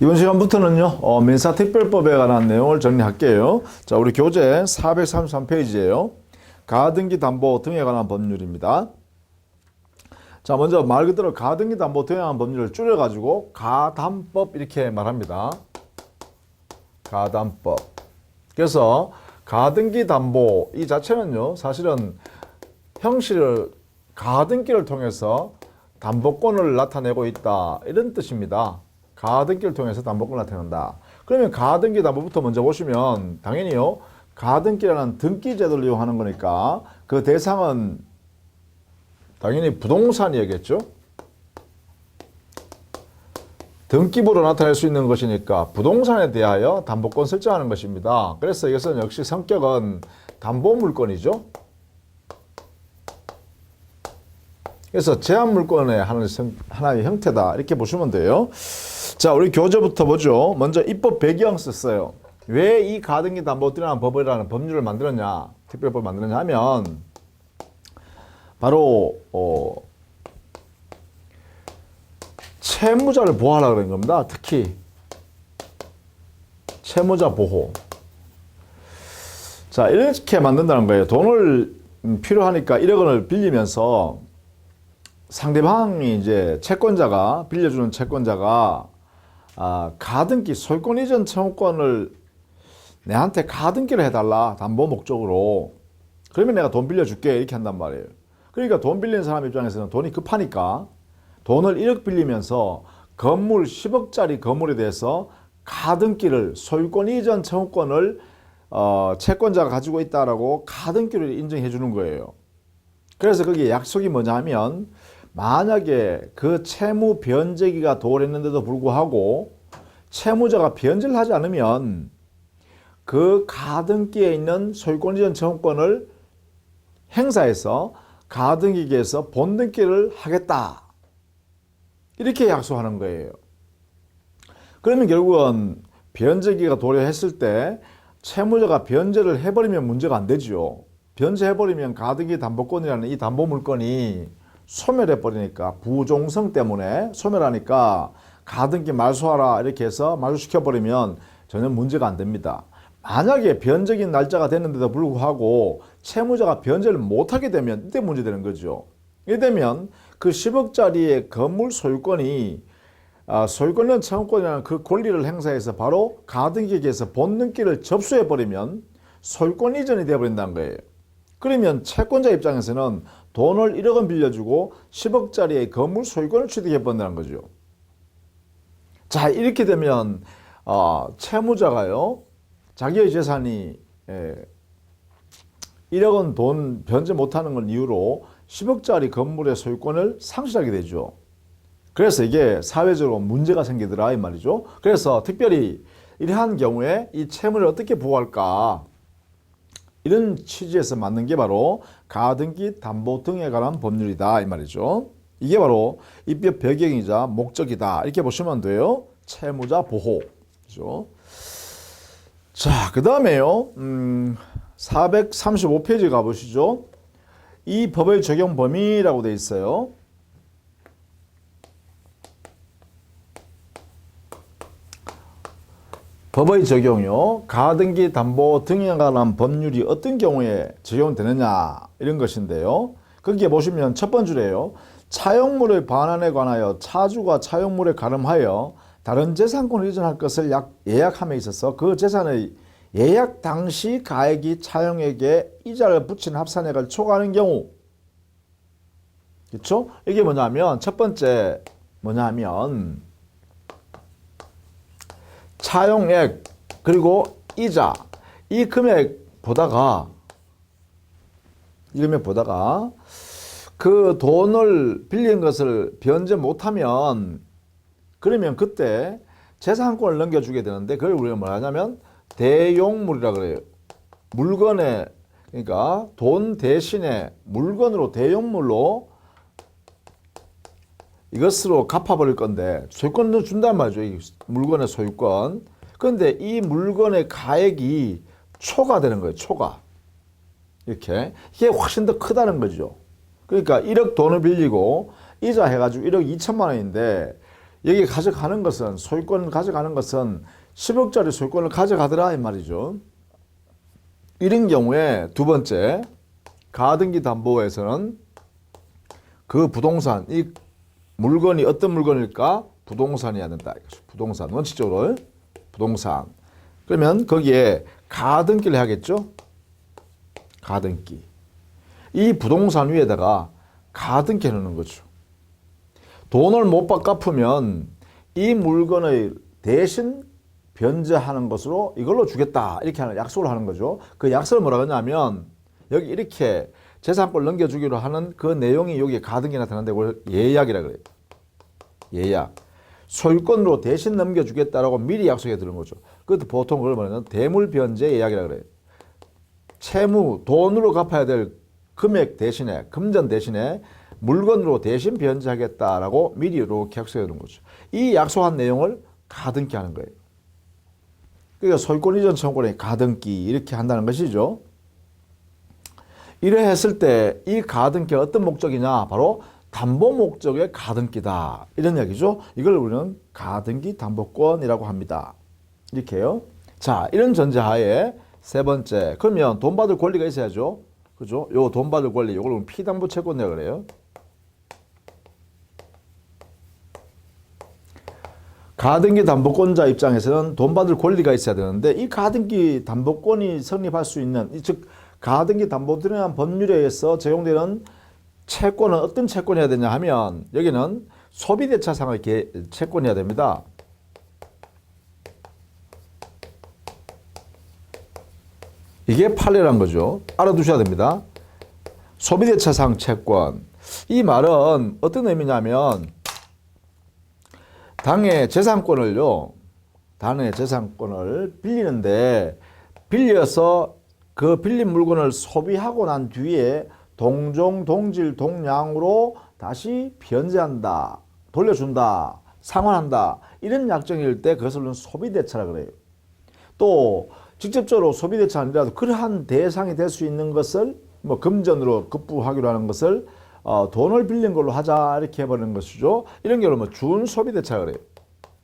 이번 시간부터는요, 민사특별법에 관한 내용을 정리할게요. 자, 우리 교재 433페이지예요. 가등기 담보 등에 관한 법률입니다. 자, 먼저 말 그대로 가등기 담보 등에 관한 법률을 줄여가지고 가담법 이렇게 말합니다. 가담법. 그래서 가등기 담보 이 자체는요, 사실은 형식을 가등기를 통해서 담보권을 나타내고 있다 이런 뜻입니다. 가등기를 통해서 담보권을 나타낸다. 그러면 가등기 담보부터 먼저 보시면 당연히요, 가등기라는 등기 제도를 이용하는 거니까 그 대상은 당연히 부동산이겠죠. 등기부로 나타낼 수 있는 것이니까 부동산에 대하여 담보권 설정하는 것입니다. 그래서 이것은 역시 성격은 담보물권이죠. 그래서 제한물권의 하나의 형태다 이렇게 보시면 돼요. 자, 우리 교재부터 보죠. 먼저 입법 배경 썼어요. 왜 이 가등기 담보등이라는 법이라는 법률을 만들었냐, 특별법을 만들었냐 하면 바로 채무자를 보호하려고 그런 겁니다. 특히 채무자 보호. 자, 이렇게 만든다는 거예요. 돈을 필요하니까 1억 원을 빌리면서 상대방이 이제 채권자가 빌려주는 채권자가 가등기 소유권 이전 청구권을 내한테 가등기를 해달라 담보 목적으로. 그러면 내가 돈 빌려줄게 이렇게 한단 말이에요. 그러니까 돈 빌리는 사람 입장에서는 돈이 급하니까 돈을 1억 빌리면서 건물 10억짜리 건물에 대해서 가등기를 소유권 이전 청구권을 채권자가 가지고 있다라고 가등기를 인정해 주는 거예요. 그래서 거기에 약속이 뭐냐 하면 만약에 그 채무 변제기가 도래했는데도 불구하고 채무자가 변제를 하지 않으면 그 가등기에 있는 소유권 이전 청구권을 행사해서 가등기에서 본등기를 하겠다 이렇게 약속하는 거예요. 그러면 결국은 변제기가 도래했을 때 채무자가 변제를 해버리면 문제가 안 되죠. 변제해버리면 가등기 담보권이라는 이 담보물권이 소멸해버리니까, 부종성 때문에 소멸하니까 가등기 말소하라 이렇게 해서 말소시켜버리면 전혀 문제가 안 됩니다. 만약에 변제긴 날짜가 됐는데도 불구하고 채무자가 변제를 못하게 되면 이때 문제되는 거죠. 이래 되면 그 10억짜리의 건물 소유권이 소유권은 청구권이라는 그 권리를 행사해서 바로 가등기에서 본등기를 접수해버리면 소유권 이전이 되어버린다는 거예요. 그러면 채권자 입장에서는 돈을 1억 원 빌려주고 10억짜리의 건물 소유권을 취득해본다는 거죠. 자, 이렇게 되면 채무자가요, 자기의 재산이 1억 원 돈 변제 못하는 걸 이유로 10억짜리 건물의 소유권을 상실하게 되죠. 그래서 이게 사회적으로 문제가 생기더라 이 말이죠. 그래서 특별히 이러한 경우에 이 채무를 어떻게 보호할까, 이런 취지에서 만든 게 바로 가등기 담보 등에 관한 법률이다 이 말이죠. 이게 바로 입법 배경이자 목적이다 이렇게 보시면 돼요. 채무자 보호. 그렇죠? 자, 그 다음에요, 435페이지 가보시죠. 이 법의 적용 범위라고 되어 있어요. 법의 적용요, 가등기 담보 등에 관한 법률이 어떤 경우에 적용되느냐 이런 것인데요. 거기에 보시면 첫 번째래요. 차용물의 반환에 관하여 차주가 차용물에 가름하여 다른 재산권을 이전할 것을 예약함에 있어서 그 재산의 예약 당시 가액이 차용에게 이자를 붙인 합산액을 초과하는 경우. 그렇죠? 이게 뭐냐면 첫 번째 뭐냐면 차용액 그리고 이자 이 금액 보다가 그 돈을 빌린 것을 변제 못하면 그러면 그때 재산권을 넘겨주게 되는데 그걸 우리가 뭐라 하냐면 대용물이라 그래요. 물건에, 그러니까 돈 대신에 물건으로 대용물로 이것으로 갚아버릴 건데 소유권을 준단 말이죠. 이 물건의 소유권. 그런데 이 물건의 가액이 초과되는 거예요. 초과. 이렇게. 이게 훨씬 더 크다는 거죠. 그러니까 1억 돈을 빌리고 이자 해가지고 1억 2천만 원인데 여기 가져가는 것은 소유권을 가져가는 것은 10억짜리 소유권을 가져가더라 이 말이죠. 이런 경우에 두 번째 가등기 담보에서는 그 부동산 이 물건이 어떤 물건일까? 부동산이어야 된다. 부동산 원칙적으로 부동산. 그러면 거기에 가등기를 하겠죠. 가등기. 이 부동산 위에다가 가등기 해놓는 거죠. 돈을 못 갚으면 이 물건의 대신 변제하는 것으로 이걸로 주겠다 이렇게 하는 약속을 하는 거죠. 그 약속을 뭐라고 하냐면 여기 이렇게 재산권을 넘겨주기로 하는 그 내용이 여기에 가등기에 나타나는데 그걸 예약이라 그래요. 예약. 소유권으로 대신 넘겨주겠다라고 미리 약속해 두는 거죠. 그것도 보통 그걸 말하는 대물 변제 예약이라 그래요. 채무, 돈으로 갚아야 될 금액 대신에, 금전 대신에 물건으로 대신 변제하겠다라고 미리 이렇게 약속해 두는 거죠. 이 약속한 내용을 가등기 하는 거예요. 그러니까 소유권 이전 청구권의 가등기 이렇게 한다는 것이죠. 이래 했을 때 이 가등기가 어떤 목적이냐? 바로 담보 목적의 가등기다. 이런 얘기죠. 이걸 우리는 가등기 담보권이라고 합니다. 이렇게요. 자, 이런 전제하에 세 번째. 그러면 돈 받을 권리가 있어야죠. 그죠? 요 돈 받을 권리, 요걸 피담보 채권이라고 그래요. 가등기 담보권자 입장에서는 돈 받을 권리가 있어야 되는데 이 가등기 담보권이 성립할 수 있는 즉 가등기 담보들에 법률에 의해서 적용되는 채권은 어떤 채권이어야 되냐 하면 여기는 소비대차상의 채권이어야 됩니다. 이게 판례란 거죠. 알아두셔야 됩니다. 소비대차상 채권. 이 말은 어떤 의미냐면 당의 재산권을요. 당의 재산권을 빌리는데 빌려서 그 빌린 물건을 소비하고 난 뒤에 동종, 동질, 동량으로 다시 변제한다, 돌려준다, 상환한다 이런 약정일 때 그것을 소비대차라 그래요. 또 직접적으로 소비대차 아니라도 그러한 대상이 될 수 있는 것을 뭐 금전으로 급부하기로 하는 것을 돈을 빌린 걸로 하자 이렇게 해버리는 것이죠. 이런 경우는 뭐 준소비대차 그래요.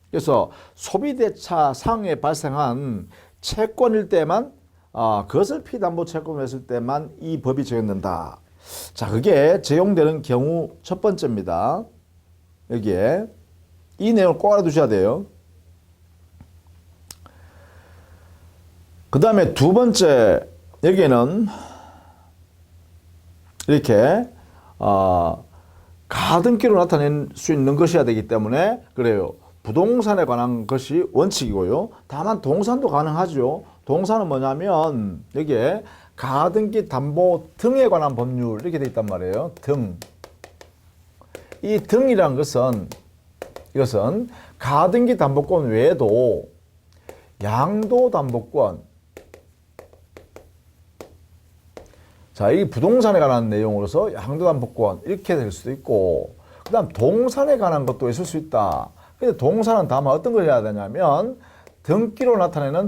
그래서 소비대차 상에 발생한 채권일 때만 그것을 피담보 채권으로 했을 때만 이 법이 적용된다. 자, 그게 적용되는 경우 첫 번째입니다. 여기에 이 내용을 꼭 알아두셔야 돼요. 그 다음에 두 번째 여기에는 이렇게 가등기로 나타낼 수 있는 것이어야 되기 때문에 그래요. 부동산에 관한 것이 원칙이고요. 다만 동산도 가능하죠. 동산은 뭐냐면 여기에 가등기 담보 등에 관한 법률 이렇게 돼 있단 말이에요. 등. 이 등이란 것은 이것은 가등기 담보권 외에도 양도담보권. 자, 이 부동산에 관한 내용으로서 양도담보권 이렇게 될 수도 있고 그 다음 동산에 관한 것도 있을 수 있다. 근데 동산은 다만 어떤 걸 해야 되냐면 등기로 나타내는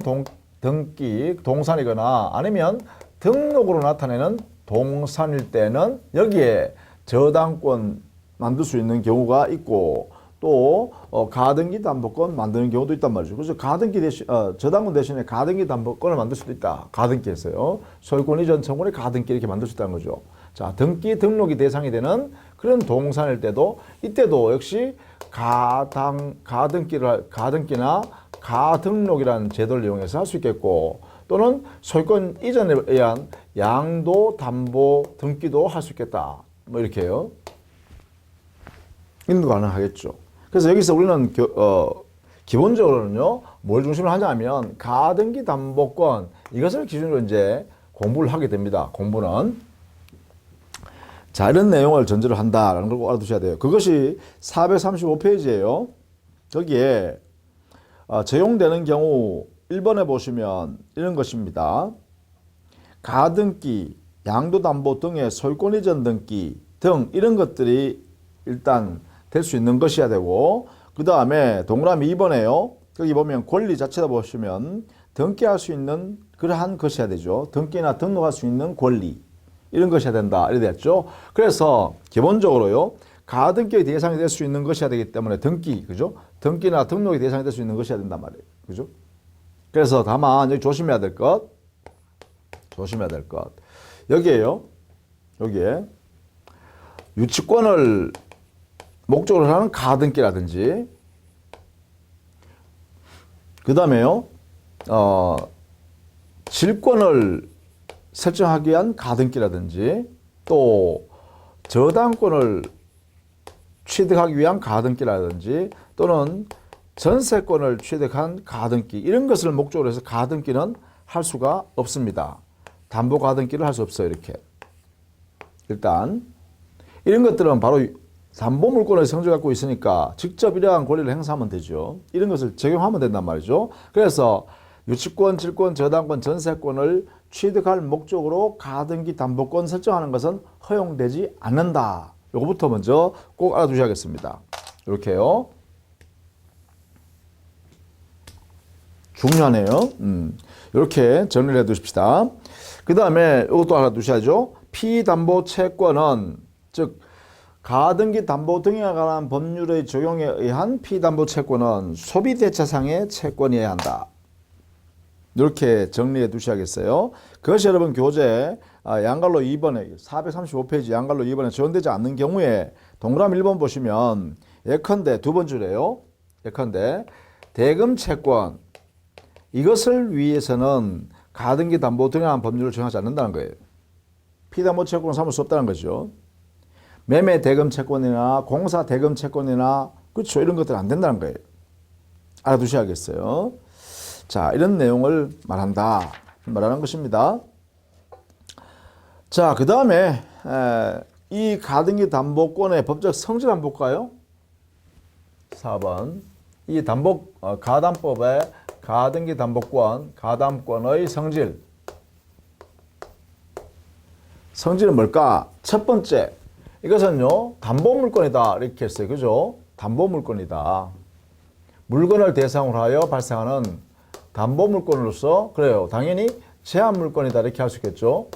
등기, 동산이거나 아니면 등록으로 나타내는 동산일 때는 여기에 저당권 만들 수 있는 경우가 있고 또 가등기 담보권 만드는 경우도 있단 말이죠. 그래서 가등기 대신 저당권 대신에 가등기 담보권을 만들 수도 있다. 가등기에서요. 소유권 이전 청구를 가등기 이렇게 만들 수 있다는 거죠. 자, 등기 등록이 대상이 되는 그런 동산일 때도 이때도 역시 가등기나 가등록이라는 제도를 이용해서 할 수 있겠고 또는 소유권 이전에 의한 양도 담보 등기도 할 수 있겠다. 뭐 이렇게요. 이런 거 가능하겠죠. 그래서 여기서 우리는 기본적으로는요, 뭘 중심으로 하냐면 가등기 담보권 이것을 기준으로 이제 공부를 하게 됩니다. 공부는. 자, 이런 내용을 전제로 한다라는 걸 꼭 알아두셔야 돼요. 그것이 435페이지예요. 거기에 적용되는 경우 1번에 보시면 이런 것입니다. 가등기, 양도담보 등의 소유권 이전 등기 등 이런 것들이 일단 될 수 있는 것이어야 되고 그 다음에 동그라미 2번에요. 거기 보면 권리 자체다 보시면 등기할 수 있는 그러한 것이어야 되죠. 등기나 등록할 수 있는 권리 이런 것이어야 된다. 이렇게 됐죠. 그래서 기본적으로요. 가등기의 대상이 될 수 있는 것이어야 되기 때문에 등기, 그죠? 등기나 등록의 대상이 될 수 있는 것이어야 된단 말이에요. 그죠? 그래서 다만 여기 조심해야 될 것, 여기에요. 여기에 유치권을 목적으로 하는 가등기라든지, 그 다음에요, 질권을 설정하기 위한 가등기라든지, 또 저당권을 취득하기 위한 가등기라든지, 또는 전세권을 취득한 가등기, 이런 것을 목적으로 해서 가등기는 할 수가 없습니다. 담보 가등기를 할 수 없어요. 이렇게 일단 이런 것들은 바로 담보 물권을 성질 갖고 있으니까 직접 이러한 권리를 행사하면 되죠. 이런 것을 적용하면 된단 말이죠. 그래서 유치권, 질권, 저당권, 전세권을 취득할 목적으로 가등기 담보권 설정하는 것은 허용되지 않는다. 이거부터 먼저 꼭 알아두셔야겠습니다. 이렇게요. 중요하네요. 이렇게 정리를 해 두십시다. 그 다음에 이것도 알아두셔야죠. 피담보 채권은, 즉 가등기 담보 등에 관한 법률의 적용에 의한 피담보 채권은 소비대차상의 채권이어야 한다. 이렇게 정리해 두셔야겠어요. 그것이 여러분 교재 양갈로 2번에 435페이지 양갈로 2번에 지원되지 않는 경우에 동그라미 1번 보시면 예컨대 두 번 줄에요. 예컨대 대금 채권, 이것을 위해서는 가등기 담보 등에 관한 법률을 적용하지 않는다는 거예요. 피담보 채권을 삼을 수 없다는 거죠. 매매 대금 채권이나 공사 대금 채권이나, 그렇죠, 이런 것들은 안 된다는 거예요. 알아두셔야겠어요. 자, 이런 내용을 말하는 것입니다. 자, 그 다음에 이 가등기 담보권의 법적 성질 한번 볼까요? 4번. 이 가담법의 가등기 담보권, 가담권의 성질. 성질은 뭘까? 첫 번째, 이것은요, 담보물권이다. 이렇게 했어요. 그죠? 담보물권이다. 물건을 대상으로 하여 발생하는 담보물권으로서, 그래요, 당연히 제한물권이다. 이렇게 할 수 있겠죠.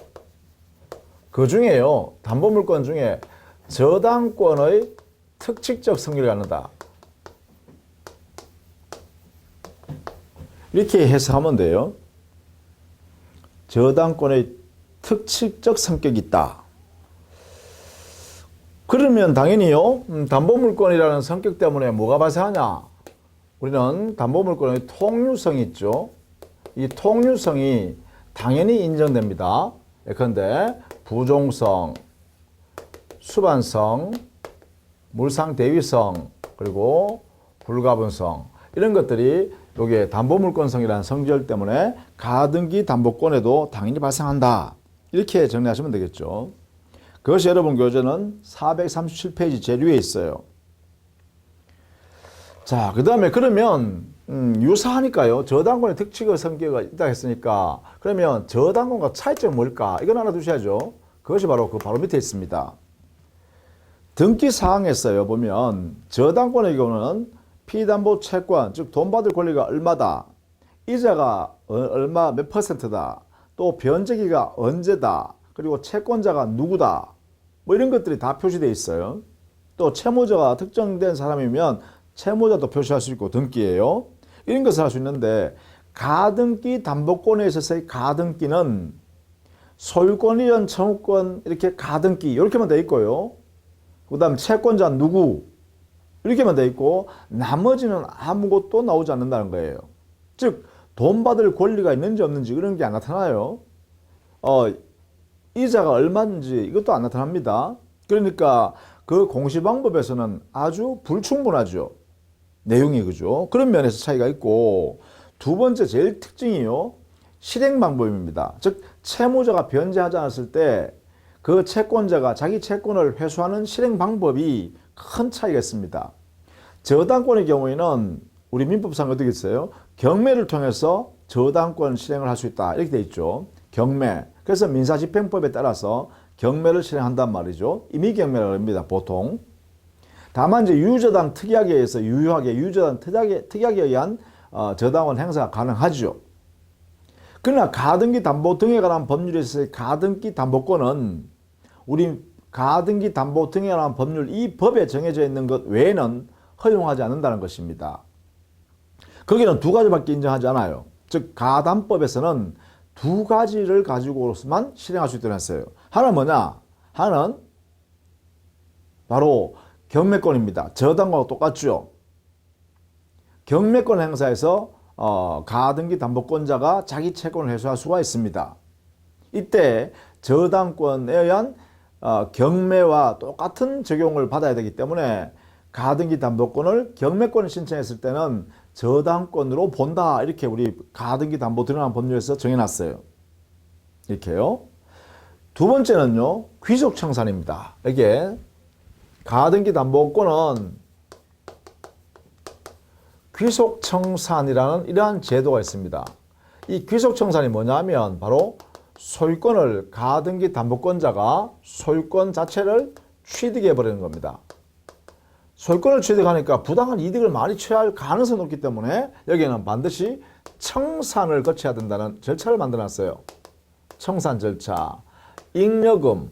그 중에요, 담보물권 중에 저당권의 특칙적 성질을 갖는다. 이렇게 해석하면 돼요. 저당권의 특칙적 성격이 있다. 그러면 당연히요, 담보물권이라는 성격 때문에 뭐가 발생하냐? 우리는 담보물권의 통유성이 있죠. 이 통유성이 당연히 인정됩니다. 예컨대 부종성, 수반성, 물상대위성, 그리고 불가분성, 이런 것들이 여기에 담보물권성이라는 성질 때문에 가등기 담보권에도 당연히 발생한다. 이렇게 정리하시면 되겠죠. 그것이 여러분 교재는 437페이지 제일 위에 있어요. 자, 그 다음에 그러면 유사하니까요. 저당권의 특칙의 성격이 있다 했으니까, 그러면 저당권과 차이점은 뭘까? 이건 알아두셔야죠. 그것이 바로 바로 밑에 있습니다. 등기 사항에서요, 보면 저당권의 경우는 피담보 채권, 즉 돈 받을 권리가 얼마다, 이자가 얼마 몇 %다, 또 변제기가 언제다, 그리고 채권자가 누구다, 뭐 이런 것들이 다 표시되어 있어요. 또 채무자가 특정된 사람이면 채무자도 표시할 수 있고 등기예요. 이런 것을 할 수 있는데, 가등기 담보권에 있어서의 가등기는 소유권 이전 청구권 이렇게 가등기 이렇게만 돼 있고요. 그 다음 채권자 누구 이렇게만 돼 있고, 나머지는 아무것도 나오지 않는다는 거예요. 즉 돈 받을 권리가 있는지 없는지 이런 게 안 나타나요. 이자가 얼마인지 이것도 안 나타납니다. 그러니까 그 공시방법에서는 아주 불충분하죠. 내용이, 그죠? 그런 면에서 차이가 있고, 두 번째 제일 특징이요, 실행 방법입니다. 즉 채무자가 변제하지 않았을 때 그 채권자가 자기 채권을 회수하는 실행 방법이 큰 차이가 있습니다. 저당권의 경우에는 우리 민법상 어떻게 있어요? 경매를 통해서 저당권 실행을 할 수 있다. 이렇게 돼 있죠. 경매. 그래서 민사집행법에 따라서 경매를 실행한단 말이죠. 임의경매라고 합니다, 보통. 다만 이제 유유저당 특약에 의해서 유효하게 유유저당 특약에 의한 저당권 행사가 가능하죠. 그러나 가등기 담보 등에 관한 법률에 있어서 가등기 담보권은 우리 가등기 담보 등에 관한 법률 이 법에 정해져 있는 것 외에는 허용하지 않는다는 것입니다. 거기는 두 가지밖에 인정하지 않아요. 즉 가담법에서는 두 가지를 가지고서만 실행할 수 있도록 했어요. 하나는 뭐냐? 하나는 바로 경매권입니다. 저당과 똑같죠. 경매권 행사에서 가등기 담보권자가 자기 채권을 해소할 수가 있습니다. 이때 저당권에 의한 경매와 똑같은 적용을 받아야 되기 때문에 가등기 담보권을 경매권을 신청했을 때는 저당권으로 본다. 이렇게 우리 가등기 담보 드러난 법률에서 정해놨어요. 이렇게요. 두 번째는요. 귀속청산입니다. 이게 가등기 담보권은 귀속청산이라는 이러한 제도가 있습니다. 이 귀속청산이 뭐냐면 바로 소유권을 가등기 담보권자가 소유권 자체를 취득해버리는 겁니다. 소유권을 취득하니까 부당한 이득을 많이 취할 가능성이 높기 때문에 여기에는 반드시 청산을 거쳐야 된다는 절차를 만들어놨어요. 청산 절차, 잉여금,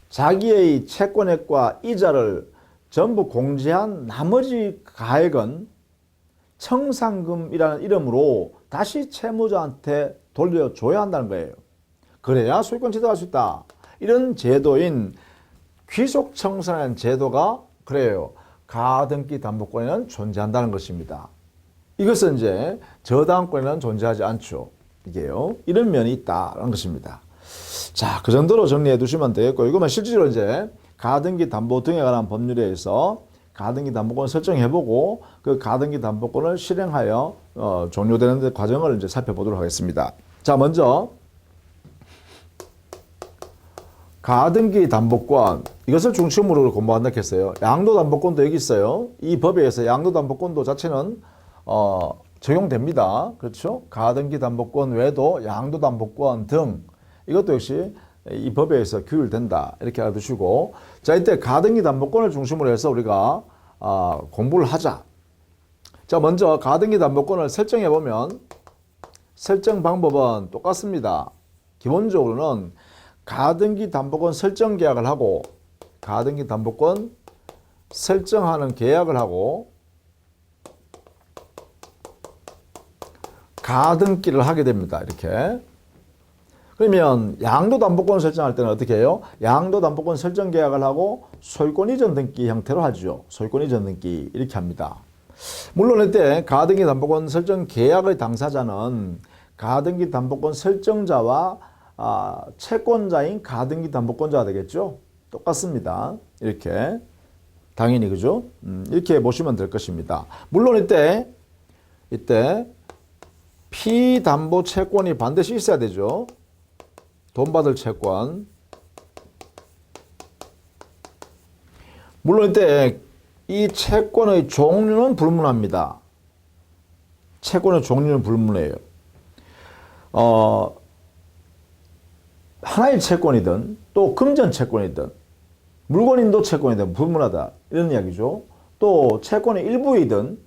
자기의 채권액과 이자를 전부 공제한 나머지 가액은 청산금이라는 이름으로 다시 채무자한테 돌려줘야 한다는 거예요. 그래야 소유권 취득할 수 있다. 이런 제도인 귀속청산이라는 제도가 그래요. 가등기 담보권에는 존재한다는 것입니다. 이것은 이제 저당권에는 존재하지 않죠. 이게요. 이런 면이 있다는 것입니다. 자, 그 정도로 정리해 두시면 되겠고, 이거만 실질로 이제 가등기 담보 등에 관한 법률에 의해서 가등기 담보권을 설정해보고 그 가등기 담보권을 실행하여 종료되는 과정을 이제 살펴보도록 하겠습니다. 자, 먼저 가등기 담보권 이것을 중심으로 공부한다 했어요. 양도담보권도 여기 있어요. 이 법에 의해서 양도담보권도 자체는 적용됩니다. 그렇죠? 가등기 담보권 외에도 양도담보권 등 이것도 역시 이 법에 의해서 규율된다. 이렇게 알아두시고, 자, 이때 가등기 담보권을 중심으로 해서 우리가 공부를 하자. 자, 먼저 가등기 담보권을 설정해 보면 설정 방법은 똑같습니다. 기본적으로는 가등기 담보권 설정 계약을 하고 가등기 담보권 설정하는 계약을 하고 가등기를 하게 됩니다. 이렇게. 그러면 양도담보권 설정할 때는 어떻게 해요? 양도담보권 설정 계약을 하고 소유권 이전 등기 형태로 하죠. 소유권 이전 등기 이렇게 합니다. 물론 이때 가등기 담보권 설정 계약의 당사자는 가등기 담보권 설정자와 채권자인 가등기 담보권자가 되겠죠. 똑같습니다. 이렇게 당연히 그죠? 이렇게 보시면 될 것입니다. 물론 이때 피담보 채권이 반드시 있어야 되죠. 돈 받을 채권. 물론 이때 이 채권의 종류는 불문합니다. 채권의 종류는 불문해요. 하나의 채권이든 또 금전 채권이든 물권인도 채권이든 불문하다. 이런 이야기죠. 또 채권의 일부이든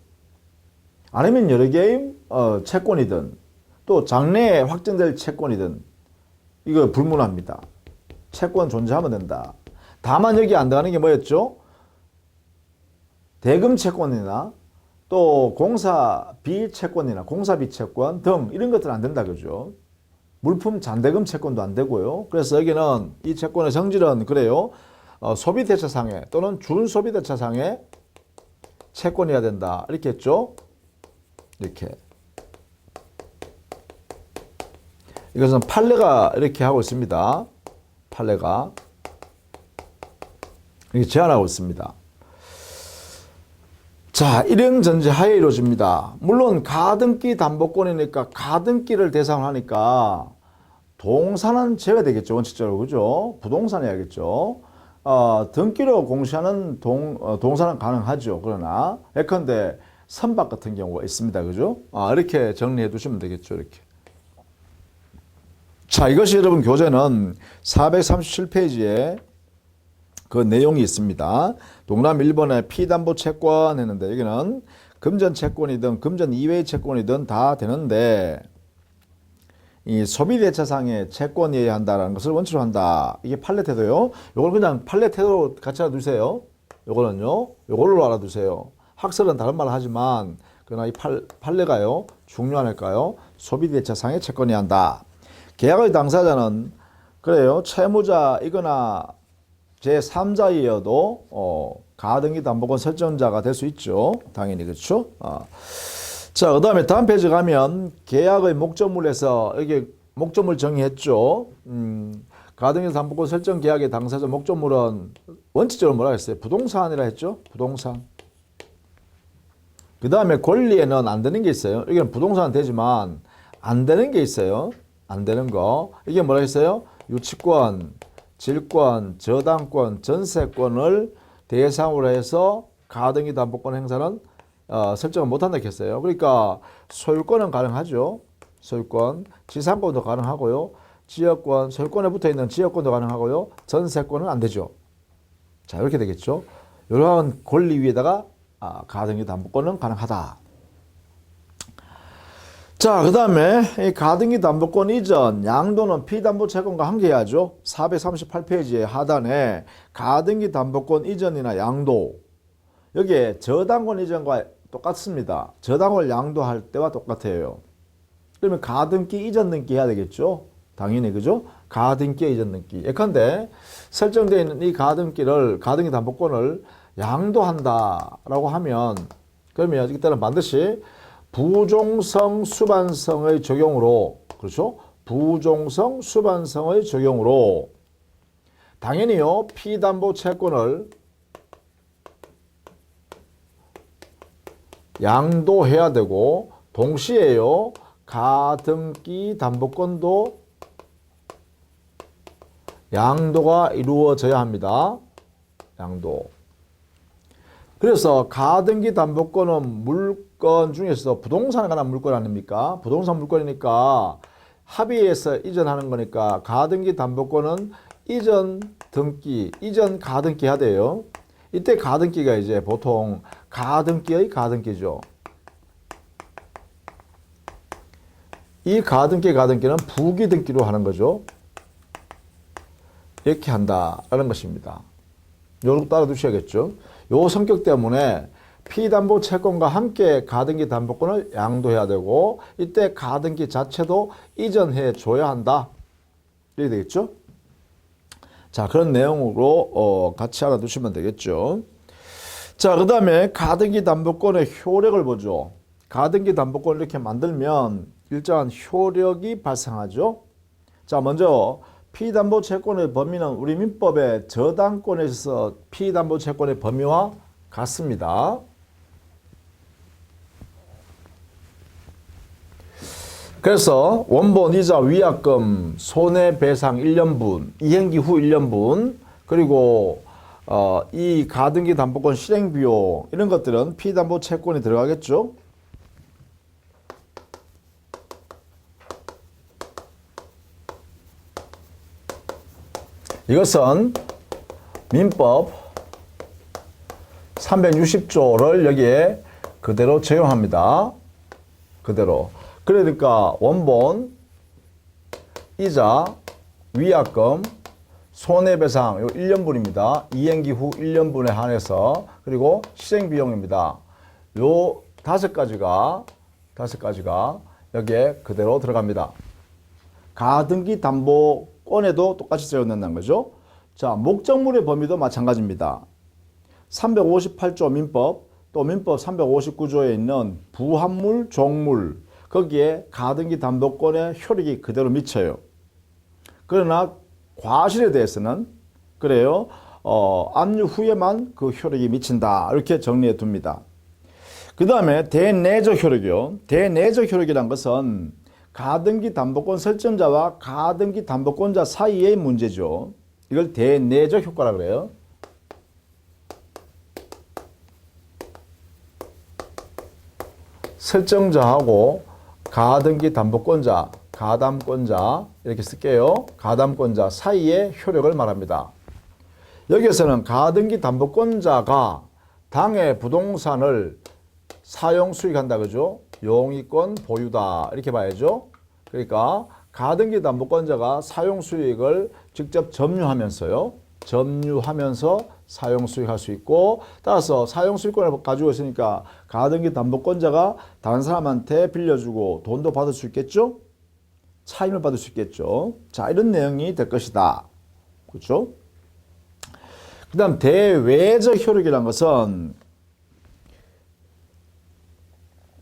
아니면 여러 개의 채권이든 또 장래에 확정될 채권이든 이거 불문합니다. 채권 존재하면 된다. 다만 여기 안 들어가는 게 뭐였죠? 대금 채권이나 또 공사비 채권이나 공사비 채권 등 이런 것들은 안 된다. 그죠? 물품 잔대금 채권도 안 되고요. 그래서 여기는 이 채권의 성질은 그래요. 소비대차상의 또는 준소비대차상의 채권이어야 된다. 이렇게 했죠? 이렇게. 이것은 판례가 이렇게 하고 있습니다. 판례가 이렇게 제안하고 있습니다. 자, 이런 전제 하에 이루어집니다. 물론 가등기 담보권이니까 가등기를 대상으로 하니까 동산은 제외되겠죠. 원칙적으로. 그죠? 부동산이야겠죠. 등기로 공시하는 동산은 가능하죠. 그러나 예컨대 선박 같은 경우가 있습니다. 그죠? 이렇게 정리해 두시면 되겠죠. 이렇게. 자, 이것이 여러분 교재는 437페이지에 그 내용이 있습니다. 동남 1번에 피담보 채권 했는데 여기는 금전 채권이든 금전 이외의 채권이든 다 되는데 이 소비대차상의 채권이어야 한다는 것을 원칙으로 한다. 이게 판례 태도요. 요걸 그냥 판례 태도로 같이 알아두세요. 요거는요. 요걸로 알아두세요. 학설은 다른 말을 하지만 그러나 이 판례가요. 중요하니까요. 소비대차상의 채권이어야 한다. 계약의 당사자는 그래요. 채무자이거나 제3자이어도 가등기 담보권 설정자가 될 수 있죠. 당연히 그렇죠. 자, 그 다음에 다음 페이지 가면 계약의 목적물에서 이게 목적물 정의했죠. 가등기 담보권 설정 계약의 당사자 목적물은 원칙적으로 뭐라 했어요? 부동산이라 했죠. 부동산. 그 다음에 권리에는 안 되는 게 있어요. 이게 부동산은 되지만 안 되는 게 있어요. 안 되는 거. 이게 뭐라 했어요? 유치권, 질권, 저당권, 전세권을 대상으로 해서 가등기 담보권 행사는 설정을 못한다 했어요. 그러니까 소유권은 가능하죠. 소유권, 지상권도 가능하고요. 지역권, 소유권에 붙어있는 지역권도 가능하고요. 전세권은 안 되죠. 자, 이렇게 되겠죠. 이러한 권리 위에다가 가등기 담보권은 가능하다. 자, 그 다음에 이 가등기 담보권 이전 양도는 피담보 채권과 함께 해야죠. 438페이지의 하단에 가등기 담보권 이전이나 양도, 여기에 저당권 이전과 똑같습니다. 저당권을 양도할 때와 똑같아요. 그러면 가등기 이전 등기 해야 되겠죠. 당연히 그죠. 가등기 이전 등기. 예컨대 설정되어 있는 이 가등기 담보권을 양도한다라고 하면, 그러면 이때는 반드시 부종성 수반성의 적용으로, 그렇죠? 부종성 수반성의 적용으로 당연히요. 피담보 채권을 양도해야 되고 동시에요. 가등기 담보권도 양도가 이루어져야 합니다. 양도. 그래서 가등기 담보권은 물건 중에서 부동산에 관한 물건 아닙니까? 부동산 물건이니까 합의해서 이전하는 거니까 가등기 담보권은 이전 등기, 이전 가등기 해야 돼요. 이때 가등기가 이제 보통 가등기의 가등기죠. 이 가등기는 부기등기로 하는 거죠. 이렇게 한다라는 것입니다. 요거 따라 두셔야겠죠. 요 성격 때문에 피담보 채권과 함께 가등기 담보권을 양도해야 되고 이때 가등기 자체도 이전해 줘야 한다. 이렇게 되겠죠. 자, 그런 내용으로 같이 알아두시면 되겠죠. 자, 그 다음에 가등기 담보권의 효력을 보죠. 가등기 담보권을 이렇게 만들면 일정한 효력이 발생하죠. 자, 먼저 피담보 채권의 범위는 우리 민법의 저당권에 있어서 피담보 채권의 범위와 같습니다. 그래서 원본, 이자, 위약금, 손해배상 1년분, 이행기 후 1년분, 그리고 이 가등기 담보권 실행비용 이런 것들은 피담보 채권에 들어가겠죠. 이것은 민법 360조를 여기에 그대로 적용합니다. 그대로. 그러니까 원본, 이자, 위약금, 손해배상 요 1년분입니다. 이행기 후 1년분에 한해서, 그리고 실행비용입니다. 요 다섯 가지가 여기에 그대로 들어갑니다. 가등기 담보권에도 똑같이 적용된다는 거죠. 자, 목적물의 범위도 마찬가지입니다. 358조 민법, 또 민법 359조에 있는 부합물, 종물, 거기에 가등기 담보권의 효력이 그대로 미쳐요. 그러나 과실에 대해서는 그래요. 압류 후에만 그 효력이 미친다. 이렇게 정리해 둡니다. 그 다음에 대내적 효력이요. 대내적 효력이란 것은 가등기 담보권 설정자와 가등기 담보권자 사이의 문제죠. 이걸 대내적 효과라고 그래요. 설정자하고 가등기 담보권자, 가담권자 이렇게 쓸게요. 가담권자 사이의 효력을 말합니다. 여기에서는 가등기 담보권자가 당의 부동산을 사용 수익한다 그죠? 용의권 보유다 이렇게 봐야죠. 그러니까 가등기 담보권자가 사용 수익을 직접 점유하면서 사용 수익할 수 있고, 따라서 사용 수익권을 가지고 있으니까 가등기 담보권자가 다른 사람한테 빌려주고 돈도 받을 수 있겠죠? 차임을 받을 수 있겠죠. 자, 이런 내용이 될 것이다. 그렇죠? 그 다음 대외적 효력이라는 것은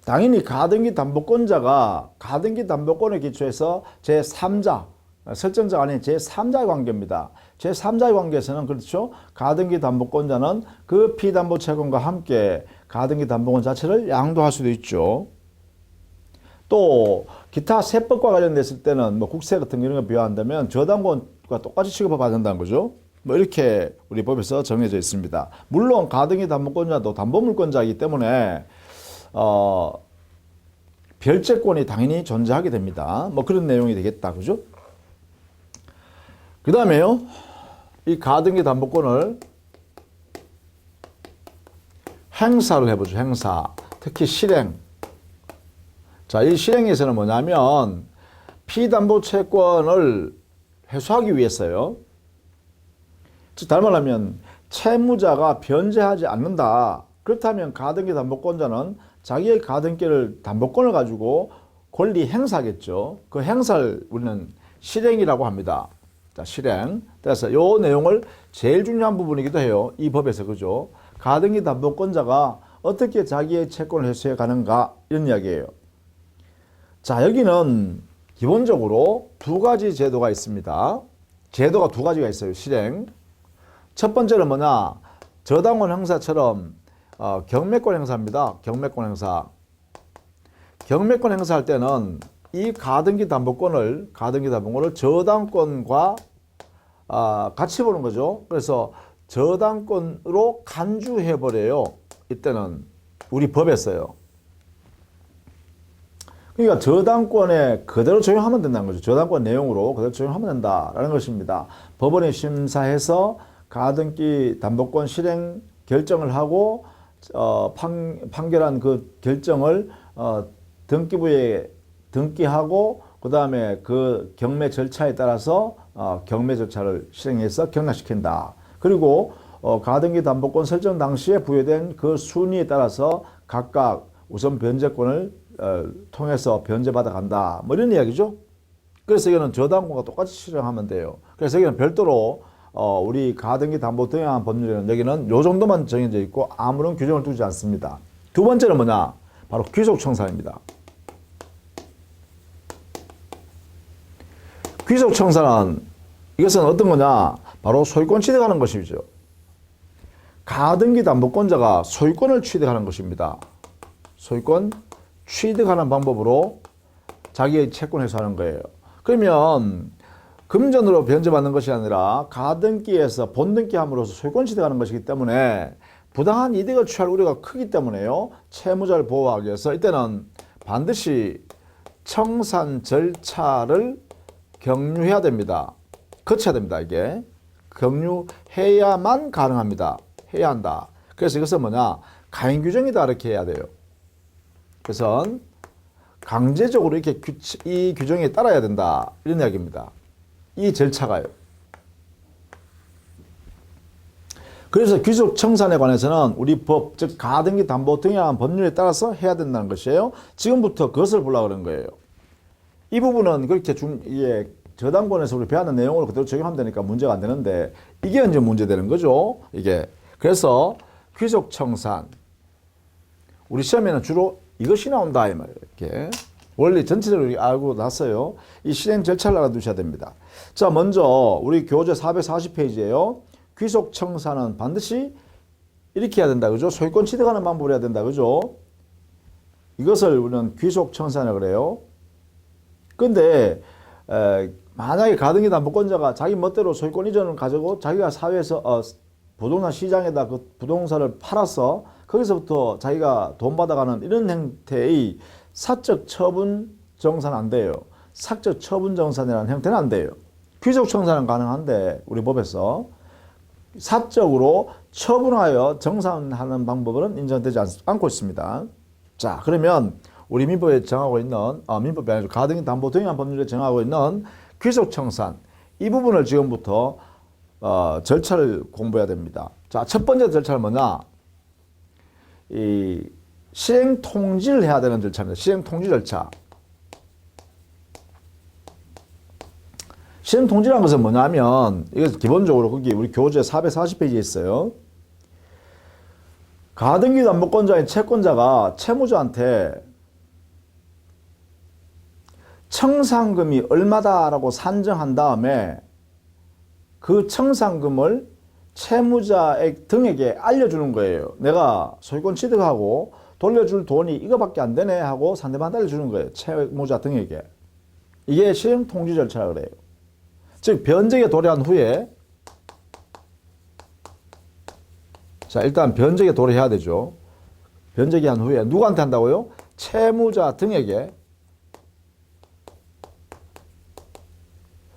당연히 가등기 담보권자가 가등기 담보권에 기초해서 제3자, 설정자가 아닌 제3자의 관계입니다. 제3자의 관계에서는 그렇죠. 가등기 담보권자는 그 피담보 채권과 함께 가등기 담보권 자체를 양도할 수도 있죠. 또 기타 세법과 관련됐을 때는 뭐 국세 같은 이런 거 비교한다면 저당권과 똑같이 취급을 받는다는 거죠. 뭐 이렇게 우리 법에서 정해져 있습니다. 물론 가등기 담보권자도 담보물권자이기 때문에 별채권이 당연히 존재하게 됩니다. 뭐 그런 내용이 되겠다. 그죠? 그 다음에요. 이 가등기 담보권을 행사를 해보죠. 행사. 특히 실행. 자, 이 실행에서는 뭐냐면 피담보 채권을 회수하기 위해서요. 즉 다른 말로 하면 채무자가 변제하지 않는다. 그렇다면 가등기 담보권자는 자기의 가등기를 담보권을 가지고 권리 행사하겠죠. 그 행사를 우리는 실행이라고 합니다. 자, 실행. 그래서 이 내용을 제일 중요한 부분이기도 해요. 이 법에서. 그죠? 가등기 담보권자가 어떻게 자기의 채권을 회수해 가는가 이런 이야기예요. 자, 여기는 기본적으로 두 가지 제도가 있습니다. 제도가 두 가지가 있어요. 실행. 첫 번째는 뭐냐? 저당권 행사처럼 경매권 행사입니다. 경매권 행사. 경매권 행사할 때는 이 가등기 담보권을 저당권과 같이 보는 거죠. 그래서 저당권으로 간주해버려요. 이때는 우리 법에서요. 그러니까 저당권에 그대로 적용하면 된다는 거죠. 저당권 내용으로 그대로 적용하면 된다라는 것입니다. 법원이 심사해서 가등기 담보권 실행 결정을 하고 판결한 그 결정을 등기부에 등기하고 그 다음에 그 경매 절차에 따라서 경매 절차를 실행해서 경락시킨다. 그리고 가등기 담보권 설정 당시에 부여된 그 순위에 따라서 각각 우선 변제권을 통해서 변제받아 간다. 뭐 이런 이야기죠. 그래서 이거는 저당권과 똑같이 실행하면 돼요. 그래서 여기는 별도로 우리 가등기 담보 등용한 법률에는 여기는 요 정도만 정해져 있고 아무런 규정을 두지 않습니다. 두 번째는 뭐냐? 바로 귀속청산입니다. 귀속청산은 이것은 어떤 거냐? 바로 소유권 취득하는 것이죠. 가등기 담보권자가 소유권을 취득하는 것입니다. 소유권 취득하는 방법으로 자기의 채권 회수하는 거예요. 그러면 금전으로 변제받는 것이 아니라 가등기에서 본등기함으로써 소유권 취득하는 것이기 때문에 부당한 이득을 취할 우려가 크기 때문에요. 채무자를 보호하기 위해서 이때는 반드시 청산 절차를 경유해야 됩니다. 거쳐야 됩니다. 이게 경유해야만 가능합니다. 해야 한다. 그래서 이것은 뭐냐? 가행 규정이다 이렇게 해야 돼요. 그래서 강제적으로 이렇게 이 규정에 따라야 된다 이런 이야기입니다. 이 절차가요. 그래서 귀속청산에 관해서는 우리 법, 즉 가등기 담보 등용한 법률에 따라서 해야 된다는 것이에요. 지금부터 그것을 보려고 그런 거예요. 이 부분은 그렇게 저당권에서 우리 배웠는 내용으로 그대로 적용하면 되니까 문제가 안 되는데 이게 이제 문제되는 거죠. 이게. 그래서 귀속청산. 우리 시험에는 주로 이것이 나온다 이 말이에요. 이렇게. 원리 전체적으로 알고 났어요. 이 실행 절차를 알아두셔야 됩니다. 자, 먼저 우리 교재 440페이지에요. 귀속청산은 반드시 이렇게 해야 된다. 그죠? 소유권 취득하는 방법을 해야 된다. 그죠? 이것을 우리는 귀속청산이라고 그래요. 근데 만약에 가등기 담보권자가 자기 멋대로 소유권 이전을 가지고 자기가 사회에서 부동산 시장에다 그 부동산을 팔아서 거기서부터 자기가 돈 받아가는 이런 형태의 사적 처분 정산은 안 돼요. 사적 처분 정산이라는 형태는 안 돼요. 귀속 청산은 가능한데 우리 법에서 사적으로 처분하여 정산하는 방법은 인정되지 않고 있습니다. 자, 그러면 우리 민법에 정하고 있는 민법이 아니죠. 가등기 담보 동일한 법률에 정하고 있는 귀속청산 이 부분을 지금부터 절차를 공부해야 됩니다. 자, 첫 번째 절차는 뭐냐? 이 시행 통지를 해야 되는 절차입니다. 시행 통지 절차. 시행 통지라는 것은 뭐냐면 이게 기본적으로 거기 우리 교재 440페이지에 있어요. 가등기 담보권자인 채권자가 채무자한테 청산금이 얼마다라고 산정한 다음에 그 청산금을 채무자액 등에게 알려주는 거예요. 내가 소유권 취득하고 돌려줄 돈이 이거밖에 안 되네 하고 상대방한테 알려주는 거예요. 채무자 등에게. 이게 시행 통지 절차라고 그래요. 즉 변제에 도래한 후에 자 일단 변제에 도래해야 되죠. 변제기 한 후에 누구한테 한다고요? 채무자 등에게.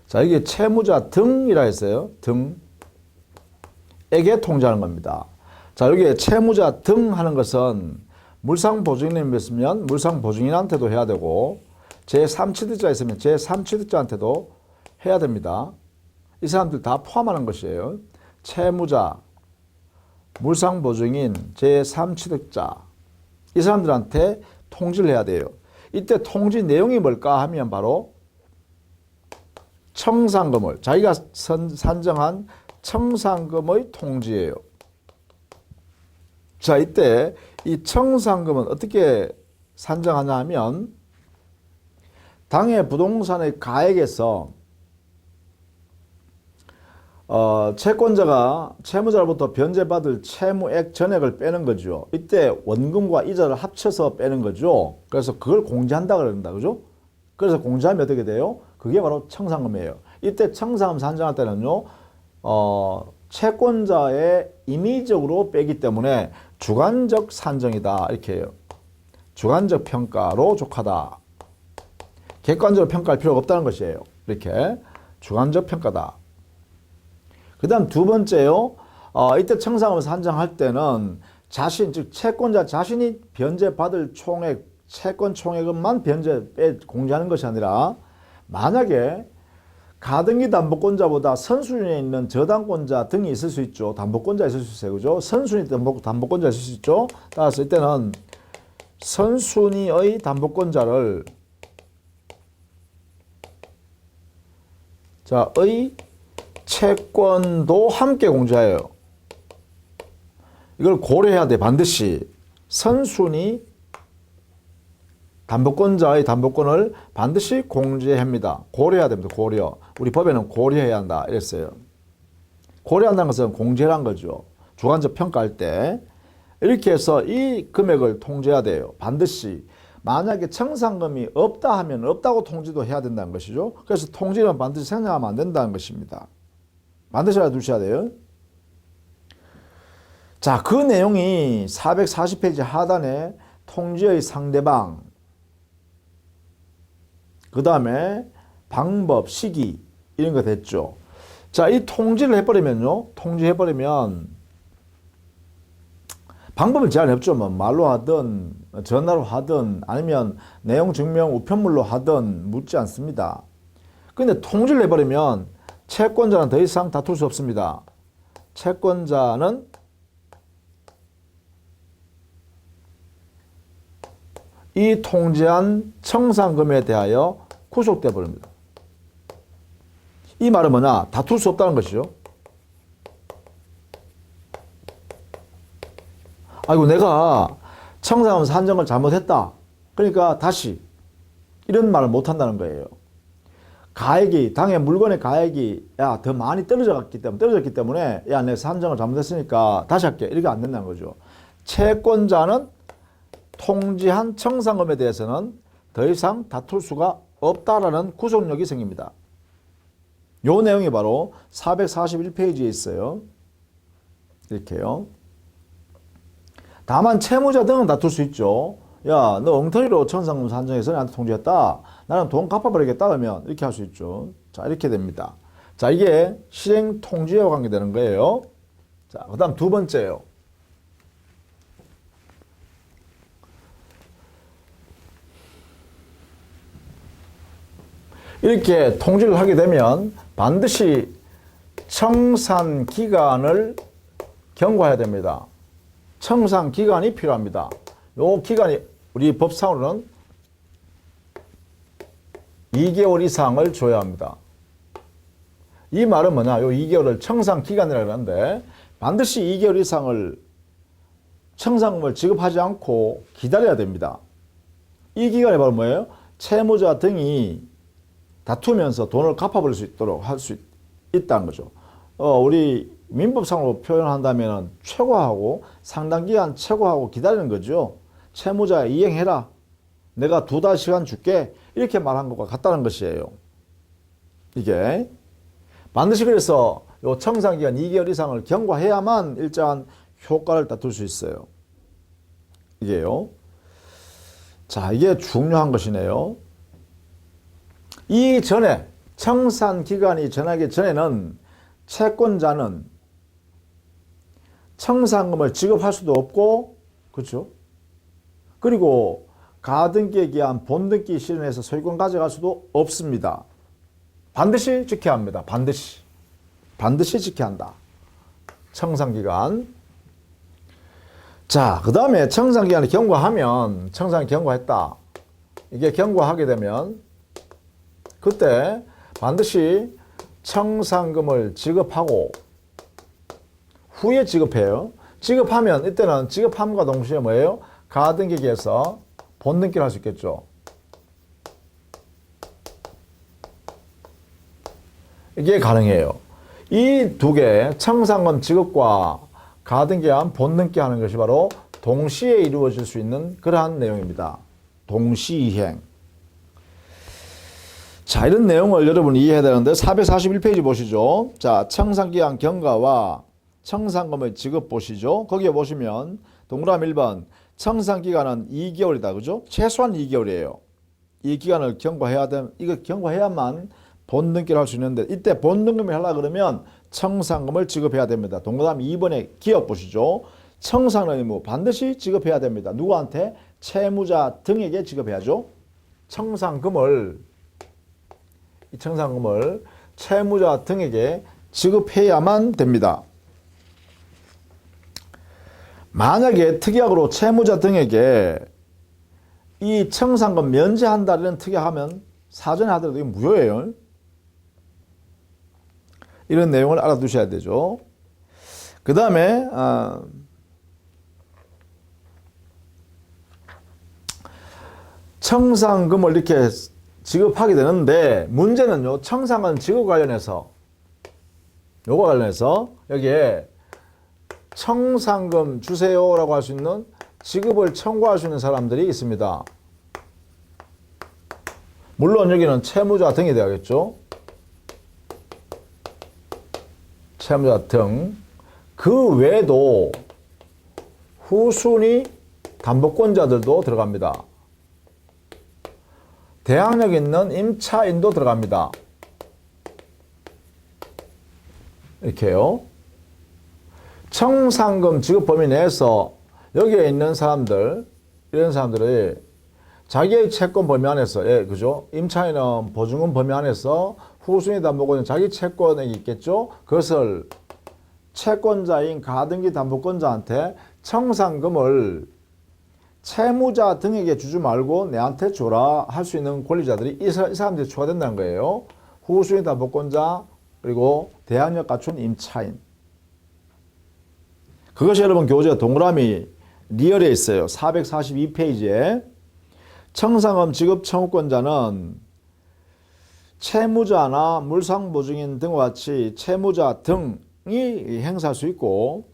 자 이게 채무자 등이라 했어요. 등에게 통지하는 겁니다. 자 여기에 채무자 등 하는 것은 물상보증인이 있으면 물상보증인한테도 해야 되고 제3취득자 있으면 제3취득자한테도 해야 됩니다. 이 사람들 다 포함하는 것이에요. 채무자, 물상보증인, 제3취득자 이 사람들한테 통지를 해야 돼요. 이때 통지 내용이 뭘까 하면 바로 청산금을 자기가 산정한 청산금의 통지예요. 자 이때 이 청산금은 어떻게 산정하냐 하면 당해 부동산의 가액에서 채권자가 채무자로부터 변제받을 채무액 전액을 빼는 거죠. 이때 원금과 이자를 합쳐서 빼는 거죠. 그래서 그걸 공제한다 그런다. 그죠? 그래서 공제하면 어떻게 돼요? 그게 바로 청산금이에요. 이때 청산금 산정할 때는요, 채권자의 임의적으로 빼기 때문에 주관적 산정이다. 이렇게 해요. 주관적 평가로 족하다. 객관적으로 평가할 필요가 없다는 것이에요. 이렇게. 주관적 평가다. 그 다음 두 번째요. 이때 청산금을 산정할 때는 자신, 즉 채권자 자신이 변제받을 총액, 채권 총액만 공제하는 것이 아니라 만약에 가등기 담보권자보다 선순위에 있는 저당권자 등이 있을 수 있죠. 담보권자 있을 수 있어요. 그죠? 선순위 담보권자 있을 수 있죠. 따라서 이때는 선순위의 담보권자를 의 채권도 함께 공제해요. 이걸 고려해야 돼. 반드시. 선순위 담보권자의 담보권을 반드시 공제합니다. 고려해야 됩니다. 고려. 우리 법에는 고려해야 한다. 이랬어요. 고려한다는 것은 공제란 거죠. 주관적 평가할 때. 이렇게 해서 이 금액을 통제해야 돼요. 반드시. 만약에 청산금이 없다 하면 없다고 통지도 해야 된다는 것이죠. 그래서 통지는 반드시 생략하면 안 된다는 것입니다. 반드시 알아두셔야 돼요. 자, 그 내용이 440페이지 하단에 통지의 상대방, 그 다음에 방법, 시기 이런 거 됐죠. 자, 이 통지를 해버리면요. 통지해버리면 방법을 제한이 없죠. 뭐 말로 하든 전화로 하든 아니면 내용 증명 우편물로 하든 묻지 않습니다. 근데 통지를 해버리면 채권자는 더 이상 다툴 수 없습니다. 채권자는 이 통지한 청산금에 대하여 구속돼 버립니다. 이 말은 뭐냐? 다툴 수 없다는 것이죠. 아이고 내가 청산금 산정을 잘못했다. 그러니까 다시 이런 말을 못한다는 거예요. 가액이 당의 물건의 가액이 더 많이 떨어졌기 때문에 야 내 산정을 잘못했으니까 다시 할게. 이렇게 안 된다는 거죠. 채권자는 통지한 청산금에 대해서는 더 이상 다툴 수가 없다라는 구속력이 생깁니다. 요 내용이 바로 441페이지에 있어요. 이렇게요. 다만 채무자 등은 다툴 수 있죠. 야, 너 엉터리로 청산금 산정해서 나한테 통지했다. 나는 돈 갚아버리겠다. 그러면 이렇게 할 수 있죠. 자, 이렇게 됩니다. 자, 이게 실행 통지와 관계되는 거예요. 자, 그 다음 두 번째요. 이렇게 통지를 하게 되면 반드시 청산 기간을 경과해야 됩니다. 청산 기간이 필요합니다. 요 기간이 우리 법상으로는 2개월 이상을 줘야 합니다. 이 말은 뭐냐? 요 2개월을 청산 기간이라고 하는데 반드시 2개월 이상을 청산금을 지급하지 않고 기다려야 됩니다. 이 기간이 바로 뭐예요? 채무자 등이 다투면서 돈을 갚아버릴 수 있도록 할 수 있다는 거죠. 우리 민법상으로 표현한다면 최고하고 상당기간 최고하고 기다리는 거죠. 채무자 이행해라. 내가 2달 시간 줄게. 이렇게 말한 것과 같다는 것이에요. 이게 반드시 그래서 요 청산기간 2개월 이상을 경과해야만 일정한 효과를 다툴 수 있어요. 이게요. 자, 이게 중요한 것이네요. 이 전에 청산 기간이 지나기 전에는 채권자는 청산금을 지급할 수도 없고, 그렇죠? 그리고 가등기에 기한 본등기 실현해서 소유권 가져갈 수도 없습니다. 반드시 지켜야 합니다. 반드시 지켜야 한다. 청산기간. 자, 그 다음에 청산기간을 경과하면, 청산이 경과했다. 이게 경과하게 되면, 그때 반드시 청산금을 지급하고, 후에 지급해요. 지급하면, 이때는 지급함과 동시에 뭐예요? 가등기에서 본등기를 할 수 있겠죠. 이게 가능해요. 이 두 개, 청산금 지급과 가등기한 본등기 하는 것이 바로 동시에 이루어질 수 있는 그러한 내용입니다. 동시이행. 자, 이런 내용을 여러분 이해해야 되는데 441페이지 보시죠. 자, 청산기한 경과와 청산금의 지급 보시죠. 거기에 보시면 동그라미 1번 청산기간은 2개월이다. 그죠? 최소한 2개월이에요. 이 기간을 경과해야 돼. 이거 경과해야만 본등기를 할 수 있는데 이때 본등금을 하려고 그러면 청산금을 지급해야 됩니다. 동그라미 2번에 기억 보시죠. 청산 의무 반드시 지급해야 됩니다. 누구한테? 채무자 등에게 지급해야죠. 청산금을 채무자 등에게 지급해야만 됩니다. 만약에 특약으로 채무자 등에게 이 청산금 면제한다는 특약하면 사전에 하더라도 이게 무효예요. 이런 내용을 알아두셔야 되죠. 그 다음에 청산금을 이렇게 지급하게 되는데 문제는요. 청산금 지급 관련해서 요거 관련해서 여기에 청산금 주세요라고 할 수 있는 지급을 청구할 수 있는 사람들이 있습니다. 물론 여기는 채무자 등이 되겠죠. 채무자 등. 그 외에도 후순위 담보권자들도 들어갑니다. 대항력 있는 임차인도 들어갑니다. 이렇게요. 청산금 지급 범위 내에서 여기에 있는 사람들, 이런 사람들이 자기의 채권 범위 안에서, 그죠? 임차인은 보증금 범위 안에서 후순위 담보권은 자기 채권액이 있겠죠? 그것을 채권자인 가등기 담보권자한테 청산금을 채무자 등에게 주지 말고 내한테 줘라 할 수 있는 권리자들이 이 사람들이 추가된다는 거예요. 후순위 담보권자 그리고 대항력 갖춘 임차인. 그것이 여러분 교재 동그라미 리얼에 있어요. 442페이지에 청산금 지급 청구권자는 채무자나 물상보증인 등과 같이 채무자 등이 행사할 수 있고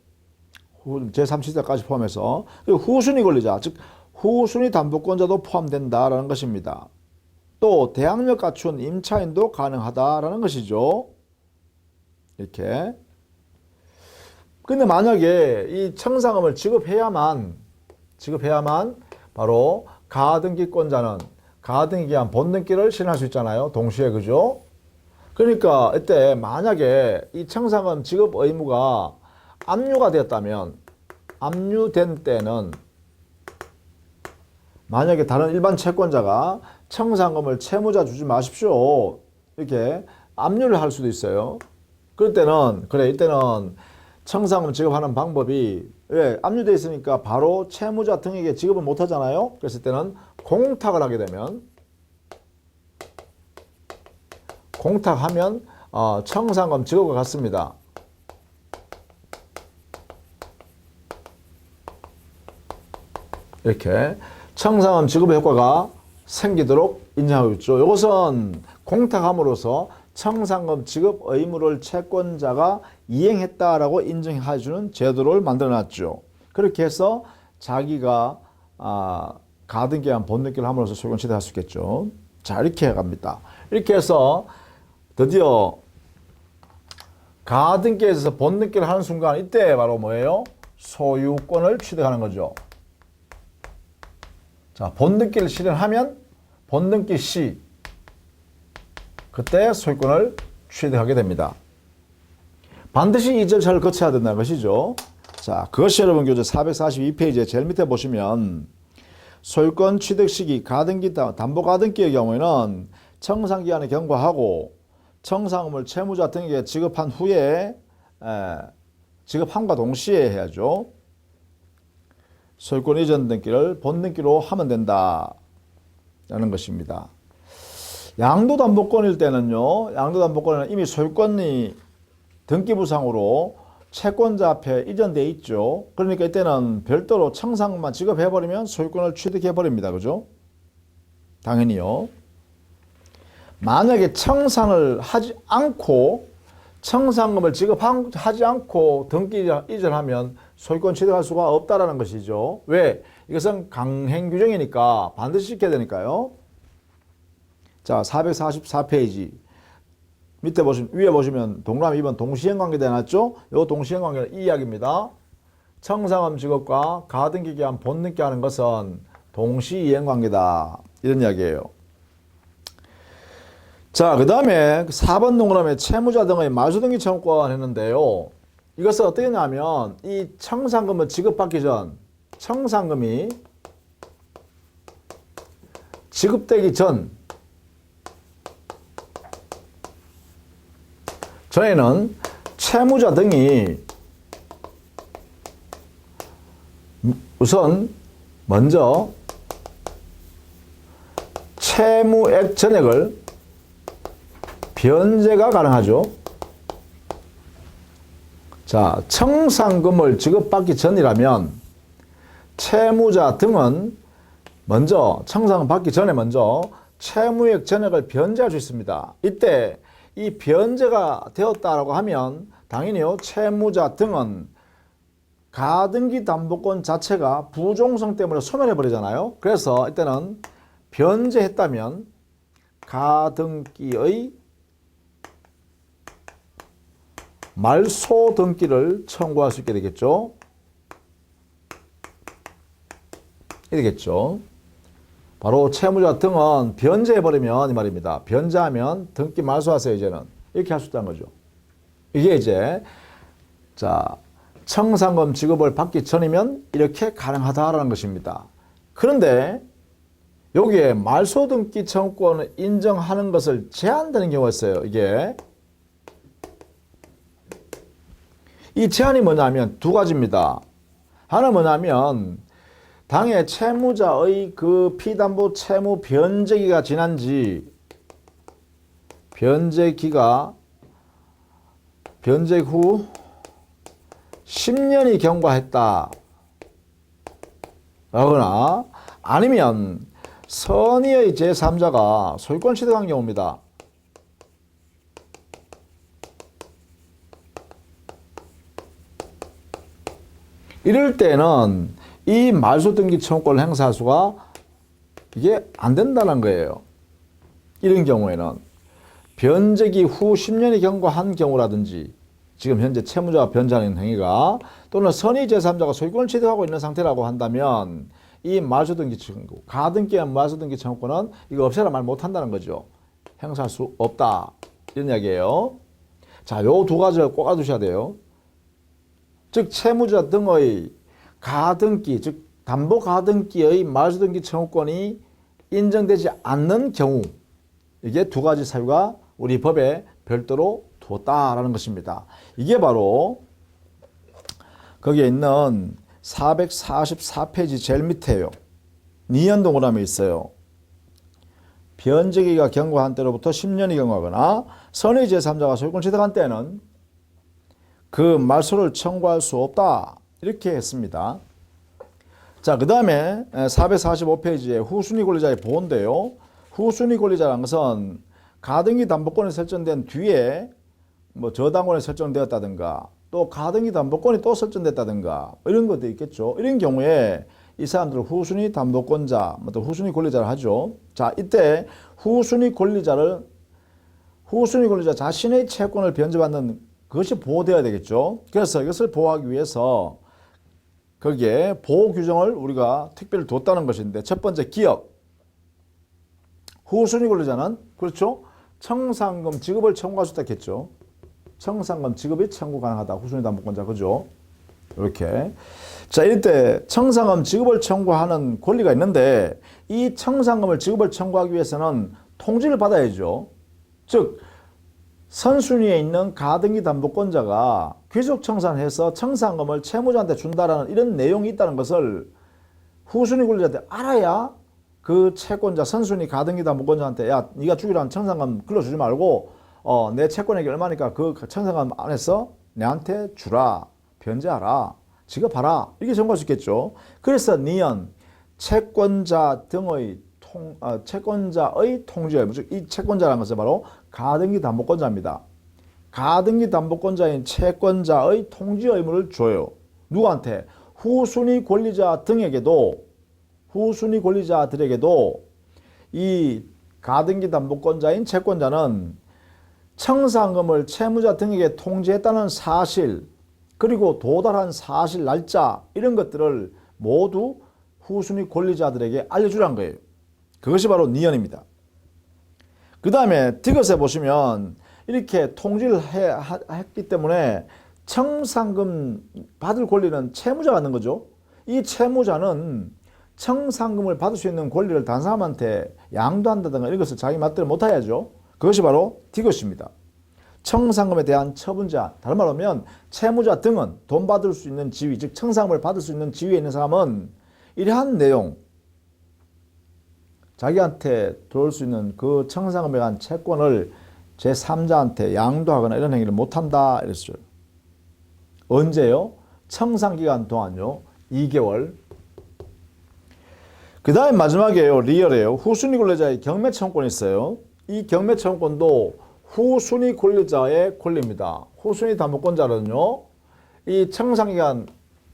제3시대까지 포함해서 후순위 권리자, 즉 후순위 담보권자도 포함된다라는 것입니다. 또 대항력 갖춘 임차인도 가능하다라는 것이죠. 이렇게. 근데 만약에 이 청산금을 지급해야만 바로 가등기권자는 가등기한 본등기를 실현할 수 있잖아요. 동시에, 그죠? 그러니까 이때 만약에 이 청산금 지급 의무가 압류된 때는 만약에 다른 일반 채권자가 청산금을 채무자 주지 마십시오. 이렇게 압류를 할 수도 있어요. 그럴 때는 그래 이때는 청산금 지급하는 방법이 왜 압류돼 있으니까 바로 채무자 등에게 지급을 못 하잖아요. 그래서 이때는 공탁을 하게 되면 공탁하면 청산금 지급과 같습니다. 이렇게 청산금 지급 효과가 생기도록 인정하고 있죠. 이것은 공탁함으로써 청산금 지급 의무를 채권자가 이행했다라고 인정해주는 제도를 만들어놨죠. 그렇게 해서 자기가 가등기한 본등기를 함으로써 소유권 취득할 수 있겠죠. 자, 이렇게 해갑니다. 이렇게 해서 드디어 가등기에서 본등기를 하는 순간 이때 바로 뭐예요? 소유권을 취득하는 거죠. 자, 본등기를 실현하면 본등기 시 그때 소유권을 취득하게 됩니다. 반드시 이 절차를 거쳐야 된다는 것이죠. 자, 그것이 여러분 교재 442페이지에 제일 밑에 보시면 소유권 취득 시기 가등기 담보 가등기의 경우에는 청산기간에 경과하고 청산금을 채무자 등에게 지급한 후에 지급함과 동시에 해야죠. 소유권 이전 등기를 본등기로 하면 된다라는 것입니다. 양도담보권일 때는요. 양도담보권은 이미 소유권이 등기부상으로 채권자 앞에 이전돼 있죠. 그러니까 이때는 별도로 청산금만 지급해버리면 소유권을 취득해버립니다. 그죠? 당연히요. 만약에 청산을 하지 않고 청산금을 지급하지 않고 등기 이전하면 소유권 취득할 수가 없다라는 것이죠. 왜? 이것은 강행 규정이니까 반드시 지켜야 되니까요. 자, 444페이지 밑에 위에 보시면 동그라미 2번 동시행관계 되어놨죠? 이 동시행관계는 이 이야기입니다. 청산금 지급과 가등기 기한 본등기 하는 것은 동시이행관계다. 이런 이야기예요. 자, 그 다음에 4번 동그라미에 채무자 등의 말소등기 청구권 했는데요. 이것은 어떻게 하냐면 이 청산금을 지급받기 전 청산금이 지급되기 전에는 채무자 등이 우선 먼저 채무액 전액을 변제가 가능하죠. 자, 청산금을 지급받기 전이라면 채무자 등은 먼저 청산금 받기 전에 먼저 채무액 전액을 변제할 수 있습니다. 이때 이 변제가 되었다라고 하면 당연히요 채무자 등은 가등기 담보권 자체가 부종성 때문에 소멸해 버리잖아요. 그래서 이때는 변제했다면 가등기의 말소 등기를 청구할 수 있게 되겠죠. 이되겠죠. 바로 채무자 등은 변제해버리면 이 말입니다. 변제하면 등기 말소하세요. 이제는 이렇게 할 수 있다는 거죠. 이게 이제 자 청산금 지급을 받기 전이면 이렇게 가능하다라는 것입니다. 그런데 여기에 말소 등기 청구권을 인정하는 것을 제한되는 경우가 있어요. 이게 이 제한이 뭐냐면 두 가지입니다. 하나는 뭐냐면 당해 채무자의 그 피담보 채무 변제기가 지난지 변제 후 10년이 경과했다 라거나 아니면 선의의 제3자가 소유권 취득한 경우입니다. 이럴 때는 이 말소등기 청구권을 행사할 수가 이게 안 된다는 거예요. 이런 경우에는 변제기 후 10년이 경과한 경우라든지 지금 현재 채무자가 변제하는 행위가 또는 선의 제3자가 소유권을 취득하고 있는 상태라고 한다면 이 말소등기 청구, 가등기한 말소등기 청구권은 이거 없애라 말 못한다는 거죠. 행사할 수 없다. 이런 이야기예요. 자, 요 두 가지를 꼭 알아두셔야 돼요. 즉 채무자 등의 가등기, 즉 담보 가등기의 말소등기 청구권이 인정되지 않는 경우, 이게 두 가지 사유가 우리 법에 별도로 두었다라는 것입니다. 이게 바로 거기에 있는 444페이지 제일 밑에요. 니은 동그라미 있어요. 변제기가 경고한 때로부터 10년이 경고하거나 선의 제3자가 소유권 취득한 때는 그 말소를 청구할 수 없다. 이렇게 했습니다. 자, 그 다음에 445페이지에 후순위 권리자의 보호인데요. 후순위 권리자라는 것은 가등기 담보권이 설정된 뒤에 뭐 저당권이 설정되었다든가 또 가등기 담보권이 또 설정됐다든가 이런 것도 있겠죠. 이런 경우에 이 사람들은 후순위 담보권자, 또 후순위 권리자를 하죠. 자, 이때 후순위 권리자 자신의 채권을 변제받는 그것이 보호되어야 되겠죠. 그래서 이것을 보호하기 위해서 거기에 보호 규정을 우리가 특별히 뒀다는 것인데, 첫 번째 기억. 후순위 권리자는 그렇죠. 청산금 지급을 청구할 수 있다겠죠. 청산금 지급이 청구 가능하다. 후순위 담보권자 그죠. 이렇게. 자, 이럴 때 청산금 지급을 청구하는 권리가 있는데 이 청산금을 지급을 청구하기 위해서는 통지를 받아야죠. 즉 선순위에 있는 가등기 담보권자가 귀속 청산해서 청산금을 채무자한테 준다라는 이런 내용이 있다는 것을 후순위 권리자한테 알아야 그 채권자 선순위 가등기 담보권자한테 야, 네가 주기로 한 청산금 글러주지 말고 내 채권액이 얼마니까 그 청산금 안에서 내한테 주라, 변제하라, 지급하라 이렇게 정할 수 있겠죠. 그래서 니은 채권자 등의 채권자의 통지 의무, 즉 이 채권자라는 것은 바로 가등기 담보권자입니다. 가등기 담보권자인 채권자의 통지 의무를 줘요. 누구한테? 후순위 권리자 등에게도, 후순위 권리자들에게도 이 가등기 담보권자인 채권자는 청산금을 채무자 등에게 통지했다는 사실, 그리고 도달한 사실 날짜 이런 것들을 모두 후순위 권리자들에게 알려주라는 거예요. 그것이 바로 니은입니다. 그 다음에 디귿에 보시면 이렇게 통지를 했기 때문에 청산금 받을 권리는 채무자가 갖는 거죠. 이 채무자는 청산금을 받을 수 있는 권리를 다른 사람한테 양도한다든가 이런 것을 자기 맛대로 못해야죠. 그것이 바로 디귿입니다. 청산금에 대한 처분 제한, 다른 말로 하면 채무자 등은 돈 받을 수 있는 지위, 즉 청산금을 받을 수 있는 지위에 있는 사람은 이러한 내용, 자기한테 들어올 수 있는 그 청산금에 관한 채권을 제3자한테 양도하거나 이런 행위를 못한다 이랬어요. 언제요? 청산기간 동안요. 2개월. 그 다음에 마지막에요. 리얼이에요. 후순위 권리자의 경매청권이 있어요. 이 경매청권도 후순위 권리자의 권리입니다. 후순위 담보권자는요. 이 청산기간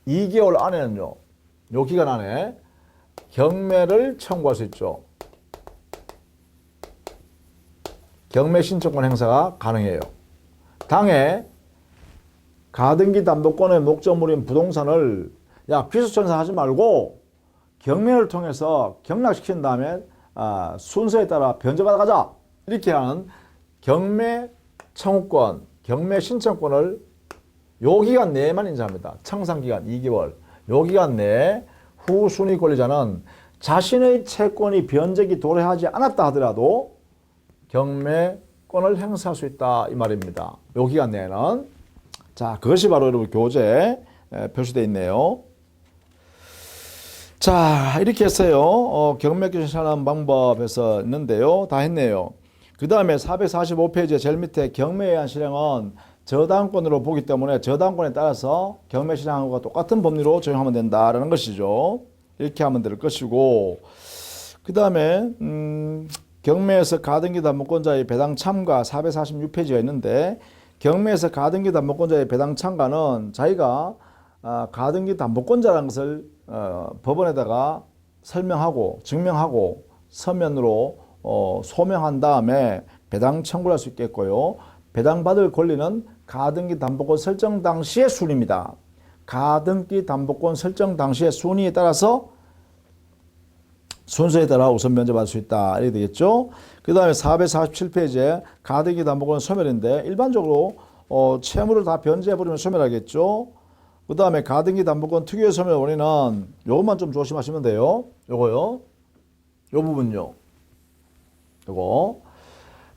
2개월 안에는요. 요 기간 안에 경매를 청구할 수 있죠. 경매 신청권 행사가 가능해요. 당해 가등기 담보권의 목적물인 부동산을 야 귀속청산하지 말고 경매를 통해서 경락시킨 다음에 순서에 따라 변제받아 가자 이렇게 하는 경매 청구권, 경매 신청권을 요 기간 내에만 인정합니다. 청산기간 2개월. 요 기간 내에 후순위 권리자는 자신의 채권이 변제기 도래하지 않았다 하더라도 경매권을 행사할 수 있다 이 말입니다. 요 기간 내에는. 자, 그것이 바로 여러분 교재에 표시되어 있네요. 자, 이렇게 했어요. 경매 신청하는 방법에서 있는데요. 다 했네요. 그 다음에 445페이지의 제일 밑에 경매에 의한 실행은 저당권으로 보기 때문에 저당권에 따라서 경매 실행한 것과 똑같은 법리로 적용하면 된다라는 것이죠. 이렇게 하면 될 것이고, 그 다음에 경매에서 가등기 담보권자의 배당 참가 446페이지가 있는데, 경매에서 가등기 담보권자의 배당 참가는 자기가 가등기 담보권자라는 것을 법원에다가 설명하고 증명하고 서면으로 소명한 다음에 배당 청구를 할 수 있겠고요. 배당받을 권리는 가등기 담보권 설정 당시의 순위입니다. 가등기 담보권 설정 당시의 순위에 따라서 순서에 따라 우선 면제받을 수 있다. 이렇게 되겠죠. 그 다음에 447페이지에 가등기 담보권 소멸인데 일반적으로 채무를 다 변제해버리면 소멸하겠죠. 그 다음에 가등기 담보권 특유의 소멸 원인은 요것만 좀 조심하시면 돼요. 요거요. 요 부분요. 요거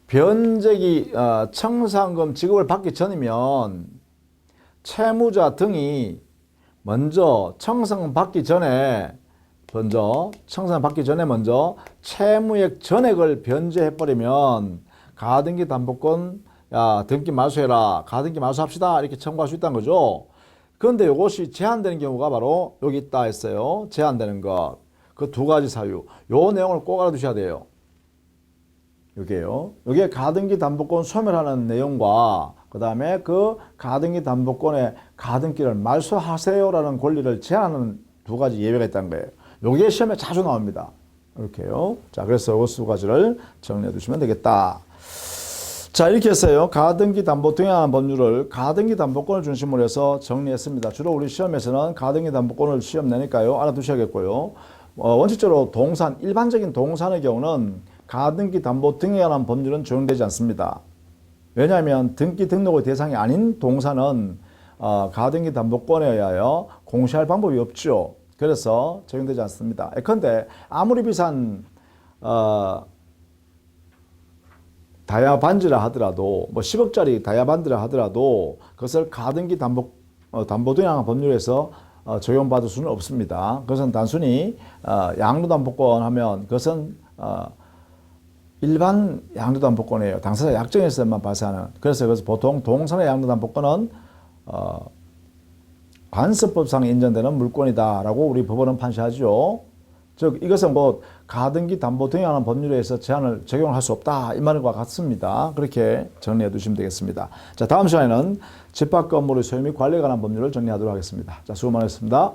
변제기 청산금 지급을 받기 전이면 채무자 등이 먼저 청산금 받기 전에 먼저 채무액 전액을 변제해버리면 가등기 담보권 등기 마수해라, 가등기 마수합시다 이렇게 청구할 수 있다는 거죠. 그런데 이것이 제한되는 경우가 바로 여기 있다 했어요. 제한되는 것. 그 두 가지 사유. 요 내용을 꼭 알아두셔야 돼요. 여기에요. 여기에 가등기 담보권 소멸하는 내용과 그 다음에 그 가등기 담보권의 가등기를 말소하세요라는 권리를 제한하는 두 가지 예외가 있다는 거예요. 여기에 시험에 자주 나옵니다. 이렇게요. 자, 그래서 이 두 가지를 정리해 두시면 되겠다. 자, 이렇게 했어요. 가등기 담보 등에 법률을 가등기 담보권을 중심으로 해서 정리했습니다. 주로 우리 시험에서는 가등기 담보권을 시험 내니까요. 알아두셔야겠고요. 원칙적으로 일반적인 동산의 경우는 가등기 담보 등에 관한 법률은 적용되지 않습니다. 왜냐하면 등기 등록의 대상이 아닌 동산은 가등기 담보권에 의하여 공시할 방법이 없죠. 그래서 적용되지 않습니다. 예컨대 아무리 비싼 다이아 반지라 하더라도 10억짜리 다이아 반지라 하더라도 그것을 가등기 담보 등에 관한 법률에서 적용받을 수는 없습니다. 그것은 단순히 양도담보권 하면 그것은 일반 양도담보권이에요. 당사자 약정에서만 발생하는. 그래서 보통 동산의 양도담보권은 관습법상 인정되는 물권이다라고 우리 법원은 판시하죠. 즉 이것은 가등기 담보 등에 관한 법률에 의해서 제한을 적용할 수 없다 이 말과 같습니다. 그렇게 정리해 두시면 되겠습니다. 자, 다음 시간에는 집합 건물의 소유 및 관리에 관한 법률을 정리하도록 하겠습니다. 자, 수고 많으셨습니다.